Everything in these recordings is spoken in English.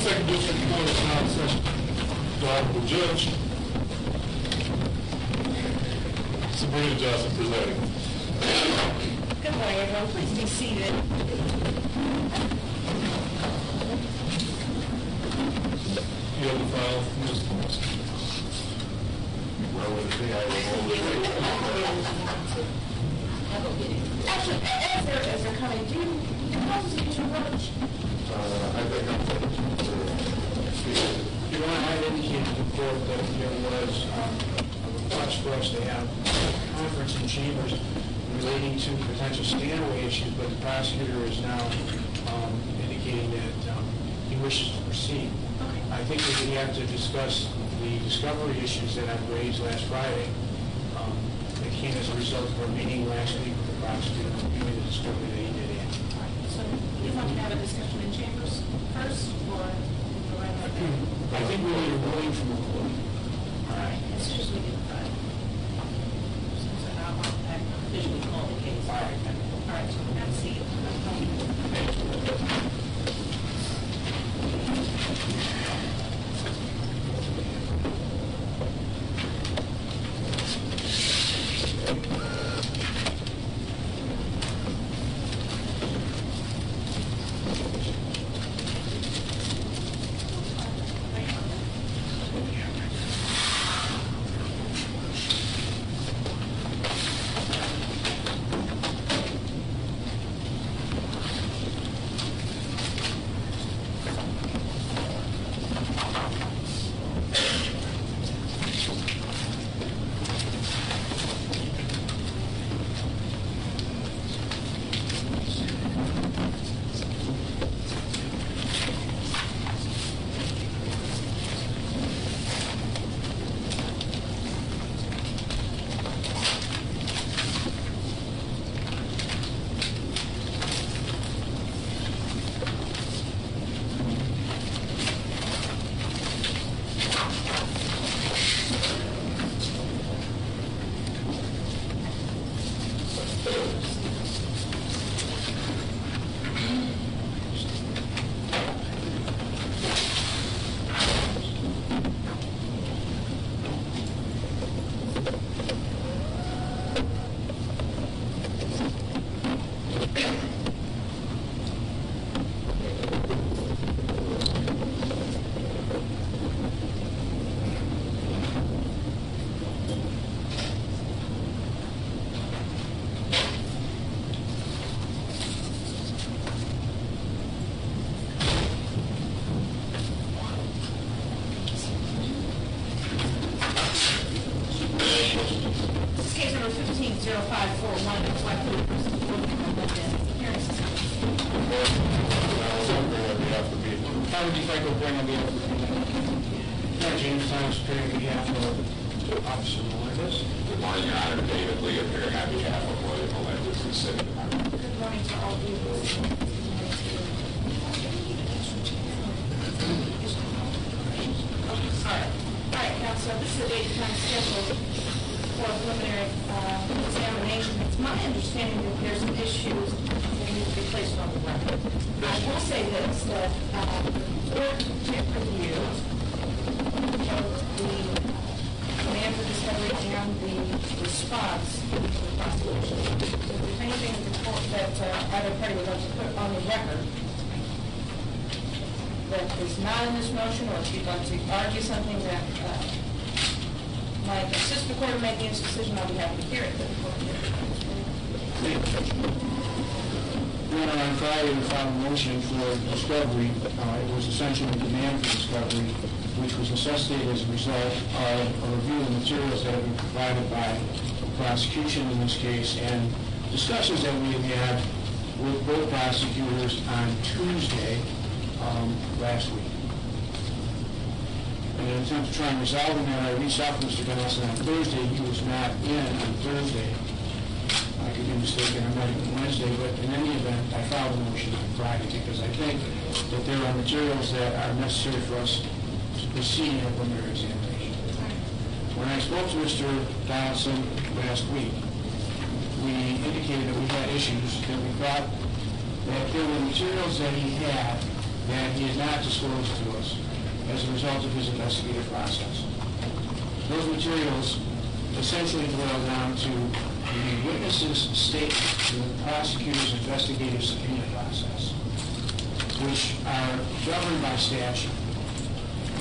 Second District Court is now in session. The Honorable Judge. Sabrina Johnson presiding. Good morning, everyone. Please be seated. You have the file, Ms. Actually, as they're coming, do you constitute your approach? I think I'm finished. Your Honor, I indicated to the court that there was a request for us to have a conference in chambers relating to potential standaway issues, but the prosecutor is now indicating that he wishes to proceed. I think that we have to discuss the discovery issues that I've raised last Friday that came as a result of our meeting last week with the prosecutor reviewing the discovery that he did in. So you want to have a discussion in chambers first, or right now? I think we need a ruling from the court. All right. As soon as we get the since I want to officially call the case. All right. So we're going to see it. want to select the person who will be in the hearing system. How would you like to bring on behalf of the James Thomas Perry on behalf of Officer Melendez? Good morning, Your Honor. David Lee appearing on behalf of Floyd Melendez in the city department. Good morning to all of you. All right, now, so this is a date and time scheduled for a preliminary examination. It's my understanding that there's some issues that need to be placed on the record. I will say this, that the court did review both the demand for discovery and the response to the prosecution. So if there's anything in the court that either party would like to put on the record that is not in this motion, or if you'd like to argue something that might assist the court in making its decision, I'll be happy to hear it. But the court did On Friday, we filed a motion for discovery. It was essentially a demand for discovery, which was necessitated as a result of a review of materials that have been provided by the prosecution in this case, and discussions that we had with both prosecutors on Tuesday last week. In an attempt to try and resolve the matter, I reached out to Mr. Dennison on Thursday. He was not in on Thursday. I could be mistaken, I might have been Wednesday, but in any event, I filed a motion on Friday because I think that there are materials that are necessary for us to proceed in a preliminary examination. When I spoke to Mr. Dennison last week, we indicated that we had issues, that we thought that there were materials that he had that he had not disclosed to us as a result of his investigative process. Those materials essentially boil down to the witness's statement to the prosecutor's investigative subpoena process, which are governed by statute.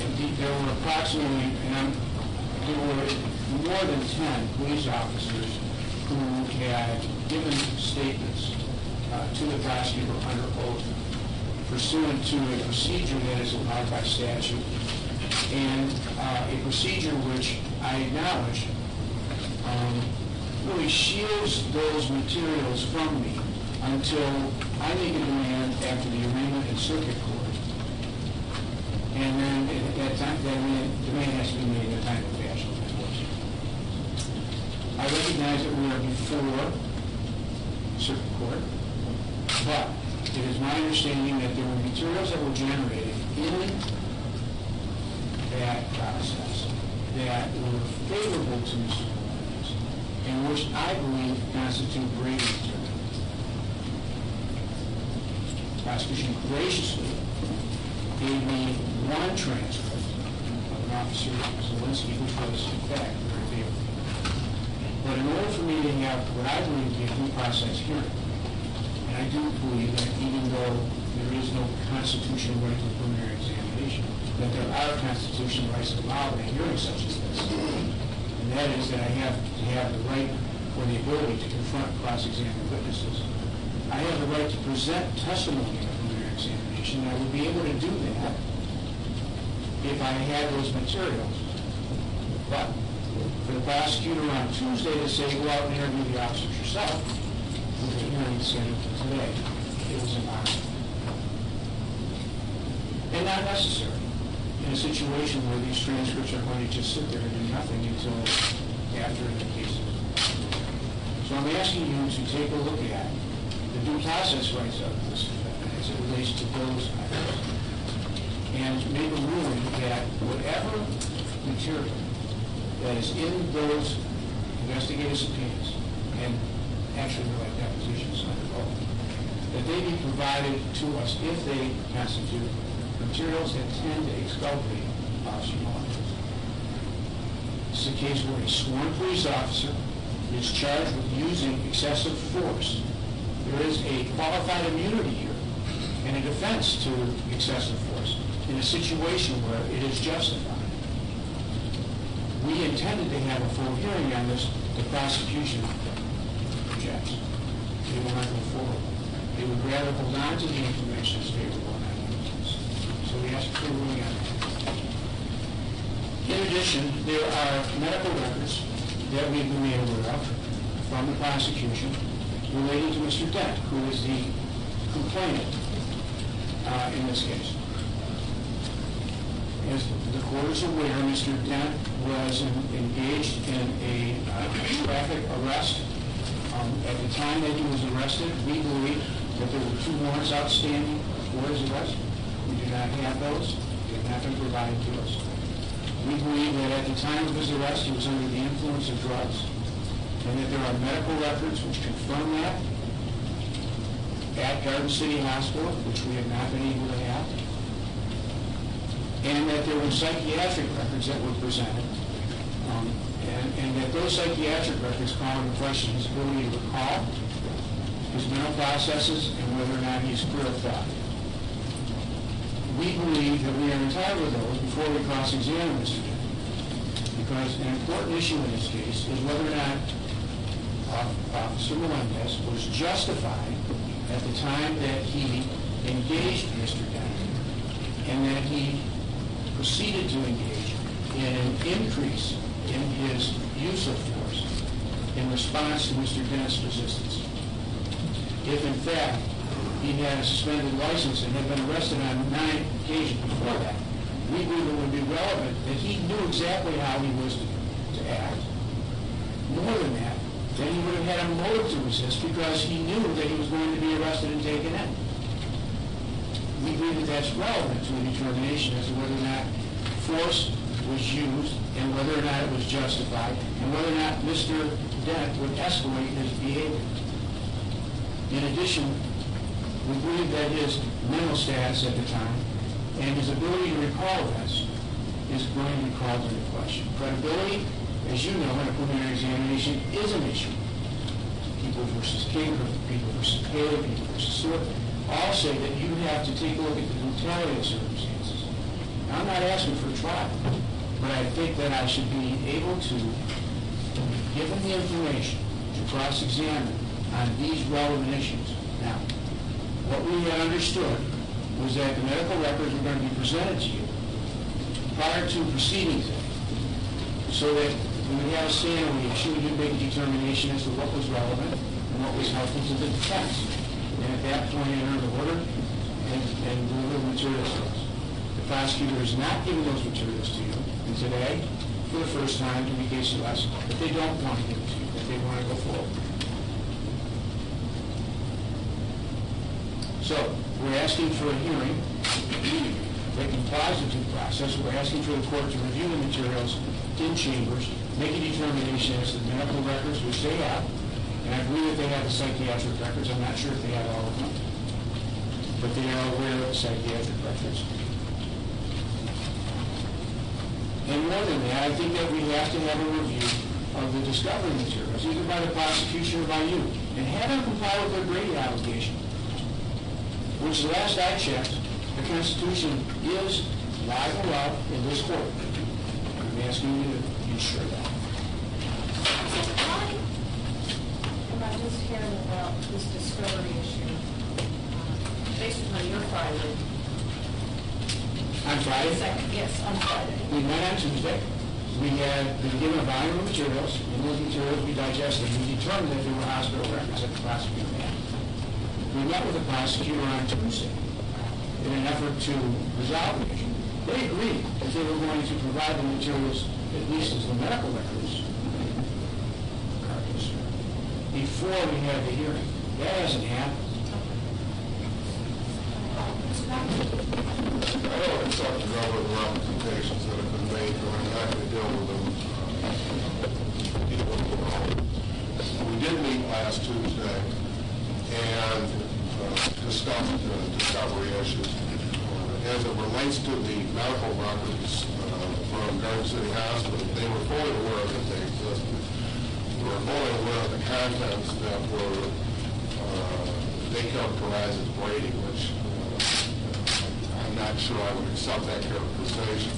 And there were approximately, there were more than 10 police officers who had given statements to the prosecutor under oath pursuant to a procedure that is allowed by statute, and a procedure which I acknowledge really shields those materials from me until I make a demand after the arraignment in circuit court. And then at that time, that demand has to be made in a timely fashion. I recognize that we are before circuit court, but it is my understanding that there were materials that were generated in that process that were favorable to Mr. Melendez, and which I believe constitute Brady material. The prosecution graciously gave me one transcript of an officer, Zelensky, which was, in fact, very favorable. But in order for me to have what I believe to be a due process hearing, and I do believe that even though there is no constitutional right to a preliminary examination, that there are constitutional rights allowed in a hearing such as this. And that is that I have to have the right or the ability to confront cross-examined witnesses. I have the right to present testimony in a preliminary examination, and I would be able to do that if I had those materials. But for the prosecutor on Tuesday to say, go out and interview the officers yourself, with the hearing scheduled for today, it was impossible. And not necessary in a situation where these transcripts are going to just sit there and do nothing until after the case is over. So I'm asking you to take a look at the due process rights of this defendant as it relates to those items, and make a ruling that whatever material that is in those investigative subpoenas, and actually they're like depositions under oath, that they be provided to us if they constitute materials that tend to exculpate Officer Melendez. This is a case where a sworn police officer is charged with using excessive force. There is a qualified immunity here and a defense to excessive force in a situation where it is justified. We intended to have a full hearing on this. The prosecution rejects. They will not go forward. They would rather hold on to the information as favorable on that evidence. So we ask for a ruling on that. In addition, there are medical records that we've been made aware of from the prosecution relating to Mr. Dent, who is the complainant in this case. As the court is aware, Mr. Dent was engaged in a traffic arrest. At the time that he was arrested, we believe that there were 2 warrants outstanding for his arrest. We do not have those. They have not been provided to us. We believe that at the time of his arrest, he was under the influence of drugs, and that there are medical records which confirm that at Garden City Hospital, which we have not been able to have, and that there were psychiatric records that were presented, and that those psychiatric records call into question his ability to recall, his mental processes, and whether or not he's clear of thought. We believe that we are entitled to those before we cross-examine Mr. Dent, because an important issue in this case is whether or not Officer Melendez was justified at the time that he engaged Mr. Dent, and that he proceeded to engage in an increase in his use of force in response to Mr. Dent's resistance. If, in fact, he had a suspended license and had been arrested on 9 occasions before that, we believe it would be relevant that he knew exactly how he was to act. More than that, then he would have had a motive to resist because he knew that he was going to be arrested and taken in. We believe that that's relevant to a determination as to whether or not force was used and whether or not it was justified and whether or not Mr. Dent would escalate his behavior. In addition, we believe that his mental status at the time and his ability to recall this is going to be called into question. Credibility, as you know, in a preliminary examination is an issue. People versus King, people versus Haley, people versus Stewart, all say that you have to take a look at the brutality of circumstances. Now, I'm not asking for a trial, but I think that I should be able to give him the information to cross-examine on these relevant issues. Now, what we had understood was that the medical records were going to be presented to you prior to proceedings, so that we would have a standing issue, we could make a determination as to what was relevant and what was helpful to the defense. And at that point, enter the order and deliver the materials to us. The prosecutor is not giving those materials to you, and today, for the first time, indicates to us that they don't want to give it to you, that they want to go forward. So, we're asking for a hearing that complies with due process. We're asking for the court to review the materials in chambers, make a determination as to the medical records, which they have, and I believe that they have the psychiatric records. I'm not sure if they have all of them, but they are aware of the psychiatric records. And more than that, I think that we have to have a review of the discovery materials, either by the prosecution or by you, and have them comply with their Brady obligation, which last I checked, the Constitution is live and well in this court. I'm asking you to ensure that. I'm just hearing about this discovery issue. Based on your filing. On Friday? Yes, on Friday. We met on Tuesday. We had been given a volume of materials, and those materials we digested. We determined that there were hospital records that the prosecutor had. We met with the prosecutor on Tuesday in an effort to resolve the issue. They agreed that they were going to provide the materials, at least as the medical records, before we had the hearing. That hasn't happened. I know it's up to the representations that have been made, but I'm not going to deal with them. We did meet last Tuesday and discussed discovery issues. As it relates to the medical records from Garden City Hospital, they were fully aware that they existed. We were fully aware of the contents that were, they characterized as Brady, which I'm not sure I would accept that characterization.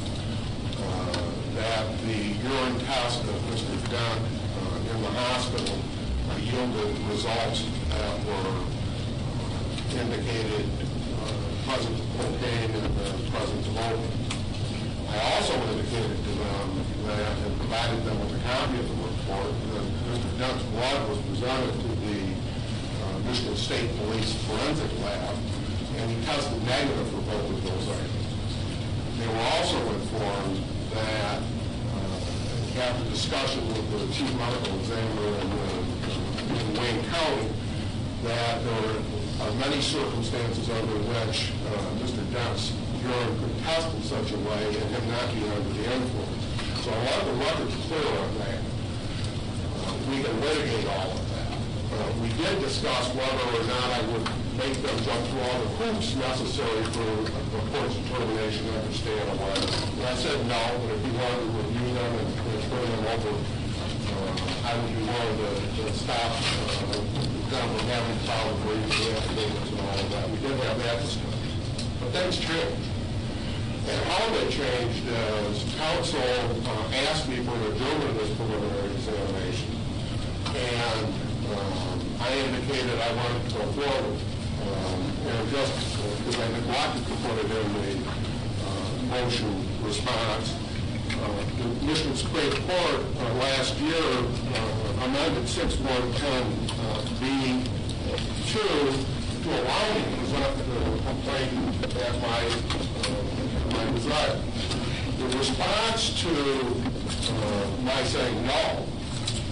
That the urine test of Mr. Dent in the hospital yielded results that were indicated presence of cocaine and the presence of opium. I also indicated to them that and provided them with a copy of the report report that Mr. Dent's blood was presented to the Michigan State Police Forensic Lab, and he tested negative for both of those items. They were also informed that after discussion with the chief medical examiner in Wayne County, that there are many circumstances under which Mr. Dent's urine could test in such a way and him not be under the influence. So a lot of the record's clear on that. We can litigate all of that. We did discuss whether or not I would make them jump through all the hoops necessary for a court's determination to understand a letter. And I said no, but if you wanted to review them and turn them over, I would be willing to stop them from having to file a brief for the affidavits and all of that. We did have that discussion. But things changed. And how they changed is counsel asked me for an adjournment of this preliminary examination. And I indicated I wanted to go forward. And just because I neglected to put it in the motion response, the Michigan Supreme Court last year amended 6110B2 to allow me to present the complaint at my reside. The response to my saying no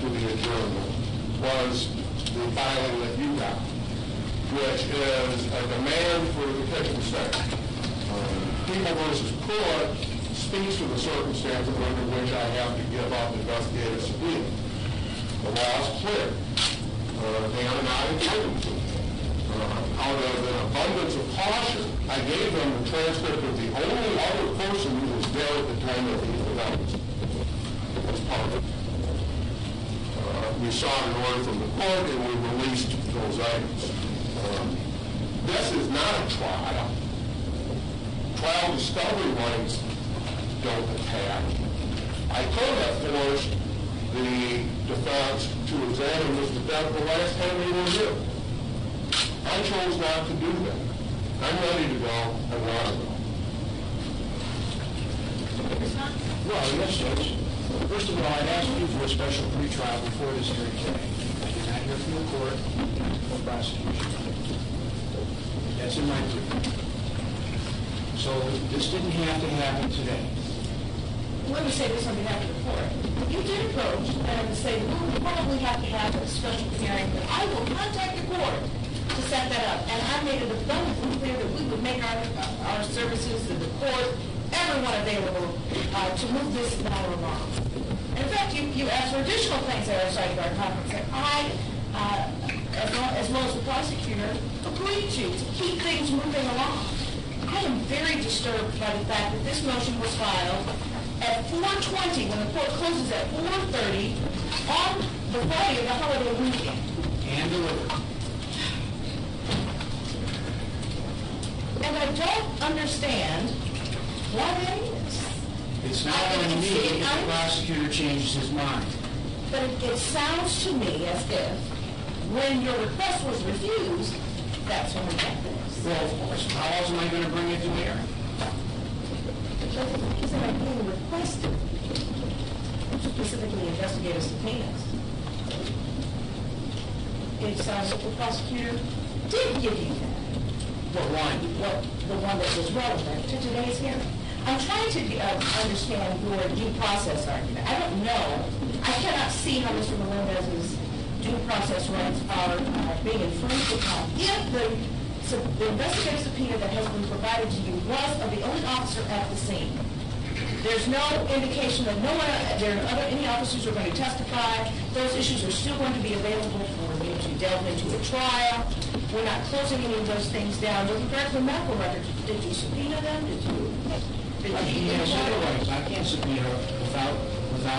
to the adjournment was the filing that you got, which is a demand for the kitchen sink. People versus Court speaks to the circumstances under which I have to give up investigative subpoena. The law is clear. They are not entitled to. Out of an abundance of caution, I gave them the transcript of the only other person who was there at the time of the events. It was public. We sought an order from the court and we released those items. This is not a trial. Trial discovery rights don't attack. I could have forced the defense to examine Mr. Dent the last time they were here. I chose not to do that. I'm ready to go. I want to go. Well, yes, Judge. First of all, I'd ask you for a special pretrial before this hearing today. I did not hear from the court or prosecution. That's in my view. So this didn't have to happen today. Let me say this on behalf of the court. You did approach and say we will probably have to have a special hearing, but I will contact the court to set that up. And I made it abundantly clear that we would make our services to the court, everyone available to move this matter along. In fact, you asked for additional things that are cited by our conference, and I, as well as the prosecutor, agreed to keep things moving along. I am very disturbed by the fact that this motion was filed at 4:20 when the court closes at 4:30 on the Friday of the holiday weekend. And delivered. And I don't understand why that is. It's not on me if the prosecutor changes his mind. But it sounds to me as if when your request was refused, that's when we get this. Well, of course. How else am I going to bring it to bear? But the things that are being requested, specifically investigative subpoenas, it sounds like the prosecutor did give you that. What one? The one that was relevant to today's hearing. I'm trying to understand your due process argument. I don't know. I cannot see how Mr. Melendez's due process rights are being infringed upon. If the investigative subpoena that has been provided to you was of the only officer at the scene, there's no indication that there are any officers who are going to testify. Those issues are still going to be available for you to delve into a trial. We're not closing any of those things down. With regard to the medical records, did you subpoena them? Yes, otherwise, I can't subpoena without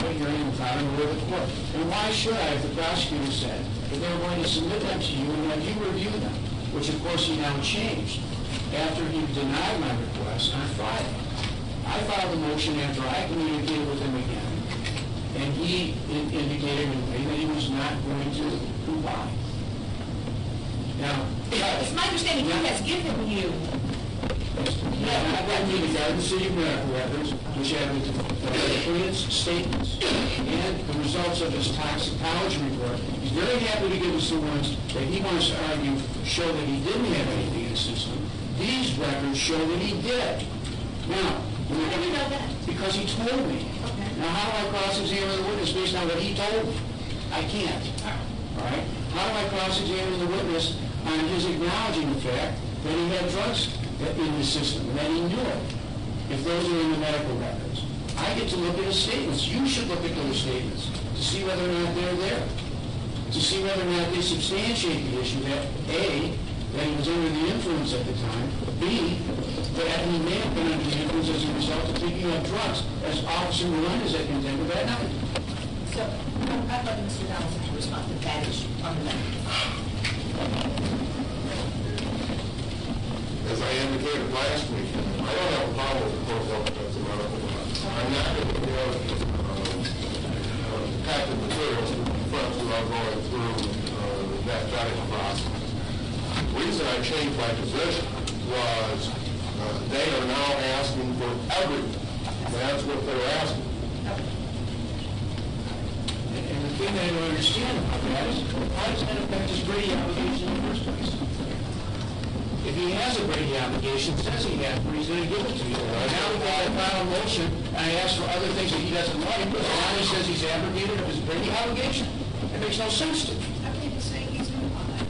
a hearing, without an order of the court. And why should I, if the prosecutor said that they were going to submit them to you and let you review them, which of course he now changed after he denied my request on Friday. I filed a motion after I communicated with him again, and he indicated in a way that he was not going to comply. Now, it's my understanding he has given you I've got the Garden City medical records, which have the client's statements and the results of his toxicology report. He's very happy to give us the ones that he wants to argue show that he didn't have anything in the system. These records show that he did. Now, How do you know that? because he told me. Okay. Now, how do I cross-examine the witness based on what he told me? I can't. All right? How do I cross-examine the witness on his acknowledging the fact that he had drugs in the system, and that he knew it, if those are in the medical records? I get to look at his statements. You should look at those statements to see whether or not they're there, to see whether or not they substantiate the issue that, A, that he was under the influence at the time, B, that he may have been under the influence as a result of taking up drugs, as Officer Melendez had contended that night. So, I'd like Mr. Donaldson to respond to that issue on the medical. As I indicated last week, I don't have a problem with the court looking at the medical records. I'm not going to be able to pack the materials to the front without going through that vetting process. The reason I changed my position was they are now asking for everything. That's what they're asking. And the thing that I don't understand about that is, how does that affect his Brady obligation in the first place? If he has a Brady obligation, says he has, but he's going to give it to you. Now we got a final motion, and I ask for other things that he doesn't like, but now he says he's abrogated of his Brady obligation. It makes no sense to me. I think he's saying he's complied.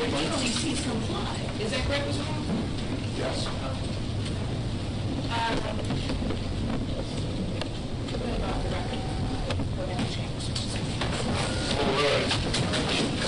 Legally, he's complied. Is that correct, Mr. Donaldson? Yes. What about the record? What about the change? All right.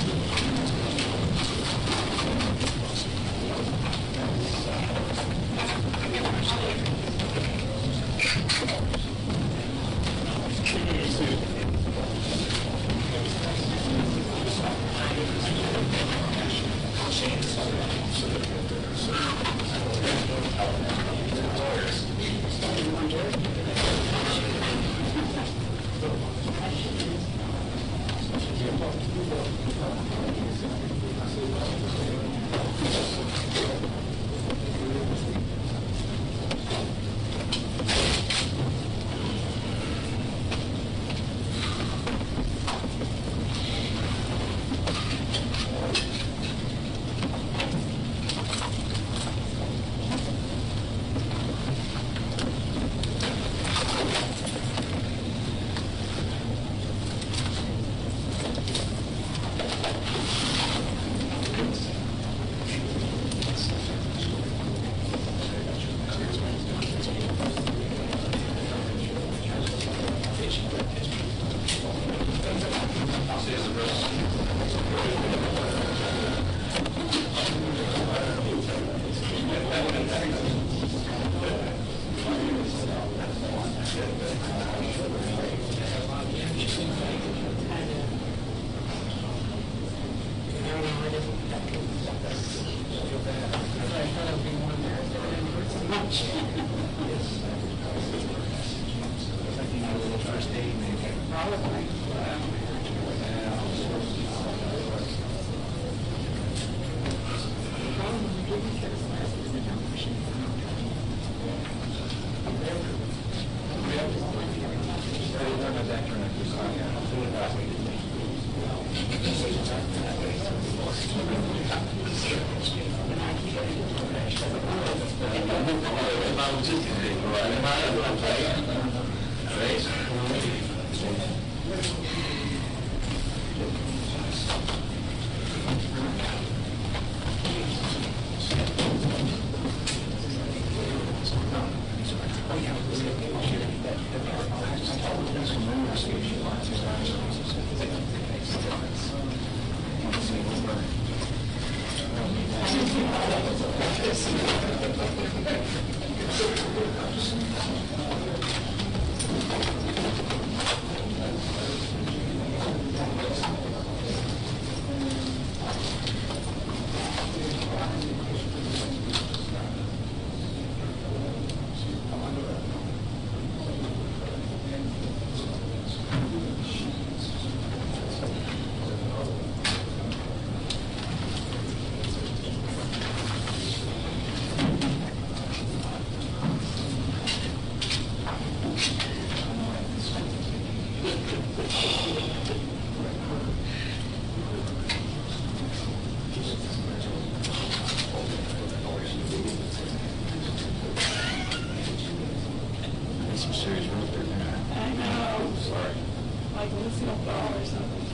like a little fall or something.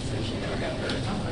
So she never got hurt.